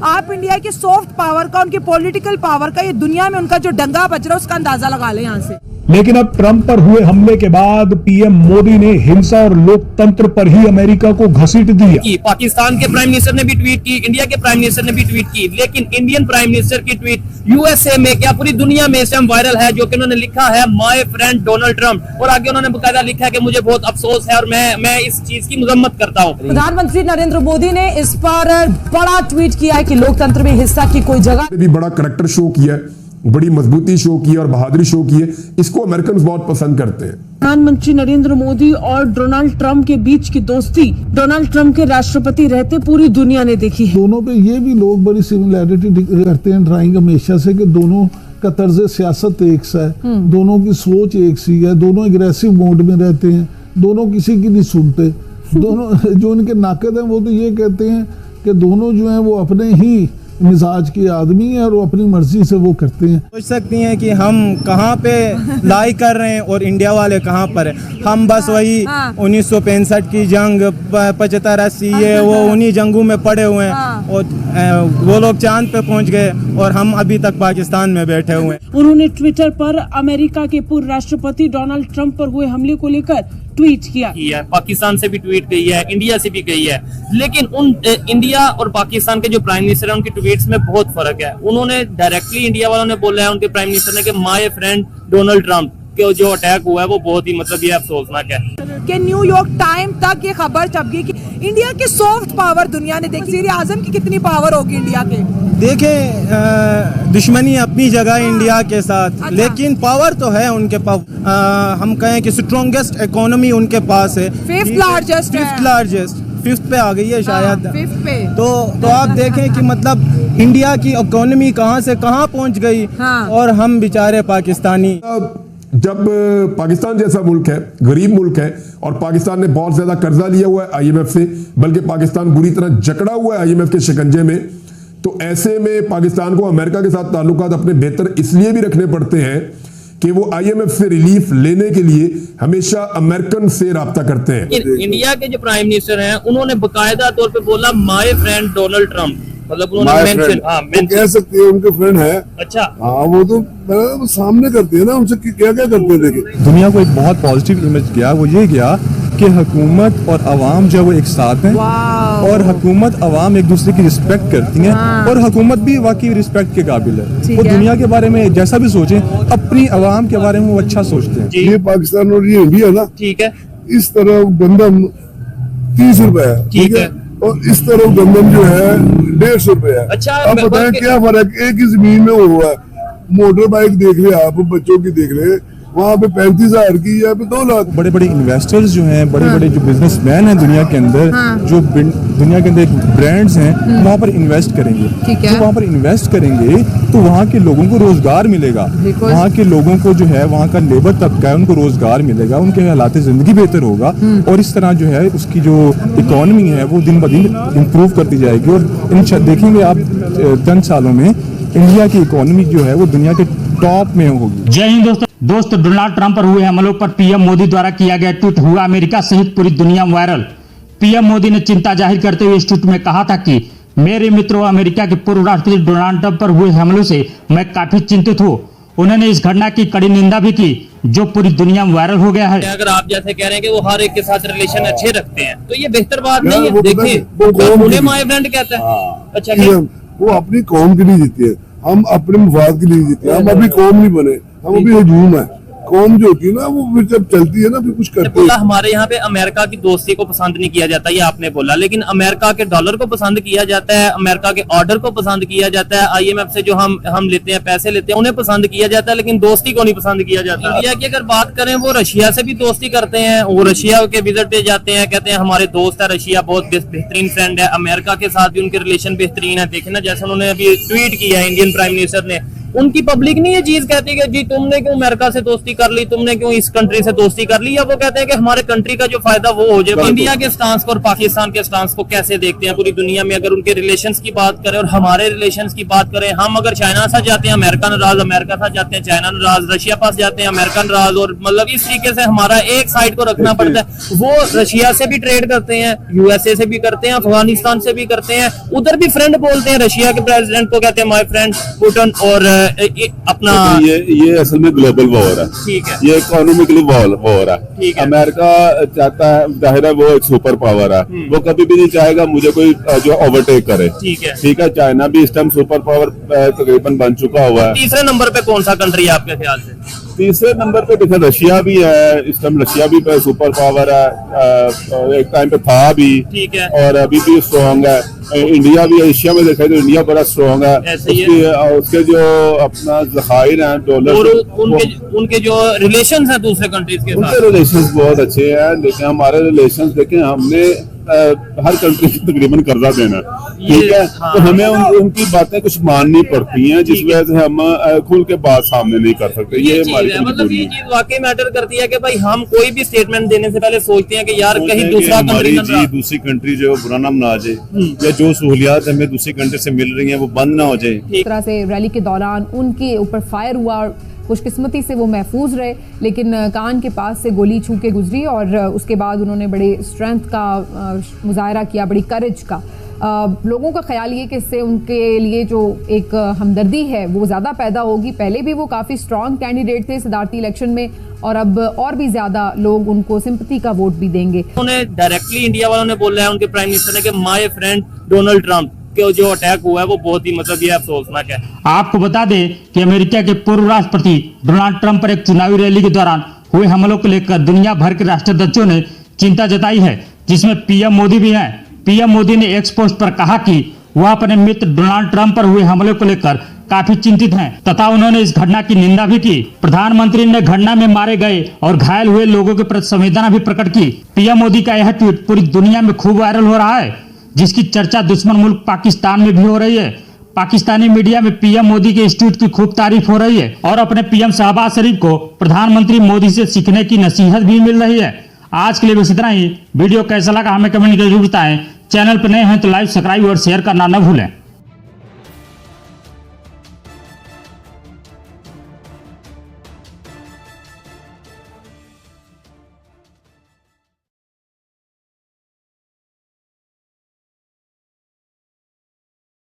आप इंडिया की soft power का, उनकी पॉलिटिकल पावर का, ये दुनिया में उनका जो डंगा बज रहा है उसका अंदाजा लगा लें यहाँ से। लेकिन अब ट्रंप पर हुए हमले के बाद पीएम मोदी ने हिंसा और लोकतंत्र पर ही अमेरिका को घसीट दिया। पाकिस्तान के प्राइम मिनिस्टर ने भी ट्वीट की, इंडिया के प्राइम मिनिस्टर ने भी ट्वीट की, लेकिन इंडियन प्राइम मिनिस्टर की ट्वीट यूएसए में क्या पूरी दुनिया में इस टाइम वायरल है, जो कि उन्होंने लिखा है माय फ्रेंड डोनाल्ड ट्रंप, और आगे उन्होंने बकायदा लिखा है कि मुझे बहुत अफसोस है और मैं इस चीज की मजम्मत करता हूँ। प्रधानमंत्री नरेंद्र मोदी ने इस पर बड़ा ट्वीट किया है कि लोकतंत्र में हिंसा की कोई जगह भी बड़ा करैक्टर शो किया है, बड़ी मजबूती शो की और बहादुरी शो की है। इसको अमेरिकन बहुत पसंद करते हैं। प्रधानमंत्री नरेंद्र मोदी और डोनाल्ड ट्रंप के बीच की दोस्ती डोनाल्ड ट्रंप के राष्ट्रपति रहते पूरी दुनिया ने देखी है। दोनों पे ये भी लोग बड़ी सिमिलैरिटी करते हैं ड्राइंग हमेशा से, कि दोनों का तर्ज सियासत एक सा है, दोनों की सोच एक सी है, दोनों एग्रेसिव मोड में रहते हैं, दोनों किसी की नहीं सुनते। दोनों जो इनके नाकद हैं वो तो ये कहते हैं कि दोनों जो हैं वो अपने ही मिजाज के आदमी है और वो अपनी मर्जी से वो करते हैं। सोच सकती हैं कि हम कहाँ पे लाई कर रहे हैं और इंडिया वाले कहाँ पर हैं। हम बस वही 1965 की जंग, 75-80 ये वो उन्हीं जंगों में पड़े हुए हैं, और वो लोग चांद पे पहुंच गए और हम अभी तक पाकिस्तान में बैठे हुए हैं। उन्होंने ट्विटर पर अमेरिका के पूर्व राष्ट्रपति डोनाल्ड ट्रंप पर हुए हमले को लेकर ट्वीट किया है। पाकिस्तान से भी ट्वीट गई है, इंडिया से भी गई है, लेकिन उन इंडिया और पाकिस्तान के जो प्राइम मिनिस्टर है उनकी ट्वीट्स में बहुत फर्क है। उन्होंने डायरेक्टली इंडिया वालों ने बोला है, उनके प्राइम मिनिस्टर ने, कि माय फ्रेंड डोनाल्ड ट्रंप के जो अटैक हुआ है वो बहुत ही मतलब ये अफसोसनाक है। कि न्यूयॉर्क टाइम तक ये खबर छप गई कि इंडिया की सॉफ्ट पावर दुनिया ने देखी। वज़ीर आज़म की कितनी पावर होगी इंडिया के। देखें, दुश्मनी अपनी जगह इंडिया के साथ, लेकिन पावर तो है उनके पास। हम कहें कि स्ट्रॉन्गेस्ट इकोनॉमी उनके पास है, फिफ्थ लार्जेस्ट फिफ्थ पे आ गई है शायद। फिफ्थ पे तो आप देखें कि मतलब इंडिया की इकोनॉमी कहाँ से कहाँ पहुँच गई, और हम बेचारे पाकिस्तानी। जब पाकिस्तान जैसा मुल्क है, गरीब मुल्क है, और पाकिस्तान ने बहुत ज्यादा कर्जा लिया हुआ है आईएमएफ से, बल्कि पाकिस्तान बुरी तरह जकड़ा हुआ है आईएमएफ के शिकंजे में, तो ऐसे में पाकिस्तान को अमेरिका के साथ ताल्लुकात अपने बेहतर इसलिए भी रखने पड़ते हैं कि वो आईएमएफ से रिलीफ लेने के लिए हमेशा अमेरिकन से राब्ता करते हैं। इंडिया के जो प्राइम मिनिस्टर हैं उन्होंने बकायदा तौर पे बोला माय फ्रेंड डोनाल्ड ट्रंप, मतलब उन्होंने मेंशन कह सकते हैं उनके फ्रेंड है। अच्छा, हाँ, वो तो सामने करते हैं ना, उनसे क्या क्या करते हैं। देखिए, दुनिया को एक बहुत पॉजिटिव इमेज गया, वो ये गया कि हुकूमत और अवाम जो है वो एक साथ हैं, और हुकूमत अवाम एक दूसरे की रिस्पेक्ट करती हैं, और हुकूमत भी वाकई रिस्पेक्ट के काबिल है। वो दुनिया के बारे में जैसा भी सोचें, अपनी अवाम के बारे में वो अच्छा सोचते हैं। ये पाकिस्तान और ये इंडिया ना, ठीक है, इस तरह गंदम 30 रुपए है, ठीक है, और इस तरह गंदम जो है 150 रुपए है। अच्छा, आप बताएं क्या फर्क, एक ही जमीन में हुआ है। मोटर बाइक देख रहे आप, बच्चों की देख रहे, वहाँ पे 35,000 की, यहाँ पे 2 लाख। बड़े बड़े इन्वेस्टर्स जो हैं, बड़े बड़े जो बिजनेसमैन हैं दुनिया के अंदर, जो दुनिया के अंदर एक ब्रांड्स हैं, वहाँ पर इन्वेस्ट करेंगे। तो वहाँ पर इन्वेस्ट करेंगे तो वहाँ के लोगों को रोजगार मिलेगा, वहाँ के लोगों को जो है, वहाँ का लेबर तबका है उनको रोजगार मिलेगा, उनके हालात जिंदगी बेहतर होगा, और इस तरह जो है उसकी जो इकोनॉमी है वो दिन ब दिन इम्प्रूव करती जाएगी। और देखेंगे आप चंद सालों में इंडिया की इकोनॉमी जो है वो दुनिया के टॉप में होगी। जय हिंद दोस्तों, डोनाल्ड ट्रंप पर हुए हमलों पर पीएम मोदी द्वारा किया गया ट्वीट हुआ अमेरिका सहित पूरी दुनिया में वायरल। पीएम मोदी ने चिंता जाहिर करते हुए इस ट्वीट में कहा था कि मेरे मित्रों, अमेरिका के पूर्व राष्ट्रपति डोनाल्ड ट्रंप पर हुए हमलों से मैं काफी चिंतित हूँ। उन्होंने इस घटना की कड़ी निंदा भी की जो पूरी दुनिया में वायरल हो गया है। अगर आप जैसे कह रहे हैं कि वो हर एक के साथ रिलेशन अच्छे रखते हैं, तो ये बेहतर बात नहीं है। देखिए, उन्हें माय फ्रेंड कहता है। अच्छा, वो अपनी कौम के लिए जीते हैं, हम अपने मफाद के लिए जीते हैं। हम अभी कौम नहीं बने, हम अभी हजूम है। कौम जो होती है ना, वो फिर जब चलती है ना, फिर कुछ करते हैं। हमारे यहाँ पे अमेरिका की दोस्ती को पसंद नहीं किया जाता, ये आपने बोला, लेकिन अमेरिका के डॉलर को पसंद किया जाता है, अमेरिका के ऑर्डर को पसंद किया जाता है, आईएमएफ से जो हम लेते हैं, पैसे लेते हैं, उन्हें पसंद किया जाता है, लेकिन दोस्ती को नहीं पसंद किया जाता। इंडिया की अगर बात करें, वो रशिया से भी दोस्ती करते हैं, वो रशिया के विजिट पे जाते हैं, कहते हैं हमारे दोस्त है रशिया, बहुत बेहतरीन फ्रेंड है। अमेरिका के साथ भी उनके रिलेशन बेहतरीन है। देखे ना, जैसे उन्होंने अभी ट्वीट किया है इंडियन प्राइम मिनिस्टर ने, उनकी पब्लिक नहीं ये चीज कहती कि जी तुमने क्यों अमेरिका से दोस्ती कर ली, तुमने क्यों इस कंट्री से दोस्ती कर ली, या वो कहते हैं कि हमारे कंट्री का जो फायदा वो हो जाए। इंडिया के स्टांस को और पाकिस्तान के स्टांस को कैसे देखते हैं पूरी दुनिया में? अगर उनके रिलेशंस की बात करें और हमारे रिलेशंस की बात करें, हम अगर चाइना साथ जाते हैं अमेरिका नाराज, अमेरिका साथ जाते हैं चाइना नाराज, रशिया पास जाते हैं अमेरिका नाराज, और मतलब इस तरीके से हमारा एक साइड को रखना पड़ता है। वो रशिया से भी ट्रेड करते हैं, यूएसए से भी करते हैं, अफगानिस्तान से भी करते हैं, उधर भी फ्रेंड बोलते हैं। रशिया के प्रेसिडेंट को कहते हैं माय फ्रेंड पुतिन, और अपना ये असल में ग्लोबल वॉर है। ठीक है, ये इकोनॉमिकली वॉर है। ठीक है। अमेरिका चाहता है, जाहिर है वो एक सुपर पावर है, वो कभी भी नहीं चाहेगा मुझे कोई जो ओवरटेक करे। ठीक है, चाइना भी इस टाइम सुपर पावर तकरीबन बन चुका हुआ है। तीसरे नंबर पे कौन सा कंट्री है आपके ख्याल से? तीसरे नंबर पे देखा रशिया भी है, इस टाइम रशिया भी सुपर पावर है, एक टाइम पे था भी। ठीक है। और अभी भी स्ट्रॉन्ग है। इंडिया भी एशिया में देखा तो इंडिया बड़ा स्ट्रॉन्ग है। उसके जो अपना जखायर हैं डॉलर, और उनके जो रिलेशंस हैं दूसरे कंट्रीज के साथ, उनके रिलेशंस बहुत अच्छे हैं। लेकिन हमारे रिलेशंस देखें, हमने हर कंट्री को तकरीबन कर्जा देना, ठीक है। हाँ। तो हमें उनकी बातें कुछ माननी पड़ती हैं, जिस वजह से हम खुल के बात सामने नहीं कर सकते। ये हमारी मतलब ये चीज वाकई मैटर करती है कि भाई हम कोई भी स्टेटमेंट देने से पहले सोचते हैं कि यार कहीं दूसरा कंट्री दूसरी कंट्री जो बुरा नाम ना आ जाए, या जो सहूलियात हमें दूसरी कंट्री से मिल रही हैं वो बंद ना हो जाए। इस तरह से रैली के दौरान उनके ऊपर फायर हुआ और खुशकिस्मती से वो महफूज रहे, लेकिन कान के पास से गोली छू के गुजरी और उसके बाद उन्होंने बड़े स्ट्रेंथ का मुजाहरा किया, बड़ी करेज का। लोगों का ख्याल ये कि इससे उनके लिए जो एक हमदर्दी है वो ज़्यादा पैदा होगी। पहले भी वो काफ़ी स्ट्रॉन्ग कैंडिडेट थे सदारती इलेक्शन में, और अब और भी ज़्यादा लोग उनको सिंपैथी का वोट भी देंगे। उन्होंने डायरेक्टली इंडिया वालों ने बोला है, उनके प्राइम मिनिस्टर ने, कि माय फ्रेंड डोनाल्ड ट्रंप के जो अटैक हुआ है वो बहुत ही मतलब ये अफसोसनाक है। आपको बता दें कि अमेरिका के पूर्व राष्ट्रपति डोनाल्ड ट्रंप पर एक चुनावी रैली के दौरान हुए हमलों को लेकर दुनिया भर के राष्ट्राध्यक्षों ने चिंता जताई है, जिसमें पीएम मोदी भी हैं। पीएम मोदी ने एक्स पोस्ट पर कहा कि वह अपने मित्र डोनाल्ड ट्रंप पर हुए हमले को लेकर काफी चिंतित हैं तथा उन्होंने इस घटना की निंदा भी की। प्रधानमंत्री ने घटना में मारे गए और घायल हुए लोगों के प्रति संवेदना भी प्रकट की। पीएम मोदी का यह ट्वीट पूरी दुनिया में खूब वायरल हो रहा है, जिसकी चर्चा दुश्मन मुल्क पाकिस्तान में भी हो रही है। पाकिस्तानी मीडिया में पीएम मोदी के इस ट्वीट की खूब तारीफ हो रही है और अपने पीएम शहबाज शरीफ को प्रधानमंत्री मोदी से सीखने की नसीहत भी मिल रही है। आज के लिए बस इतना ही। वीडियो कैसा लगा हमें कमेंट करके जरूर बताएं। चैनल पर नए हैं तो लाइक, सब्सक्राइब और शेयर करना न भूलें।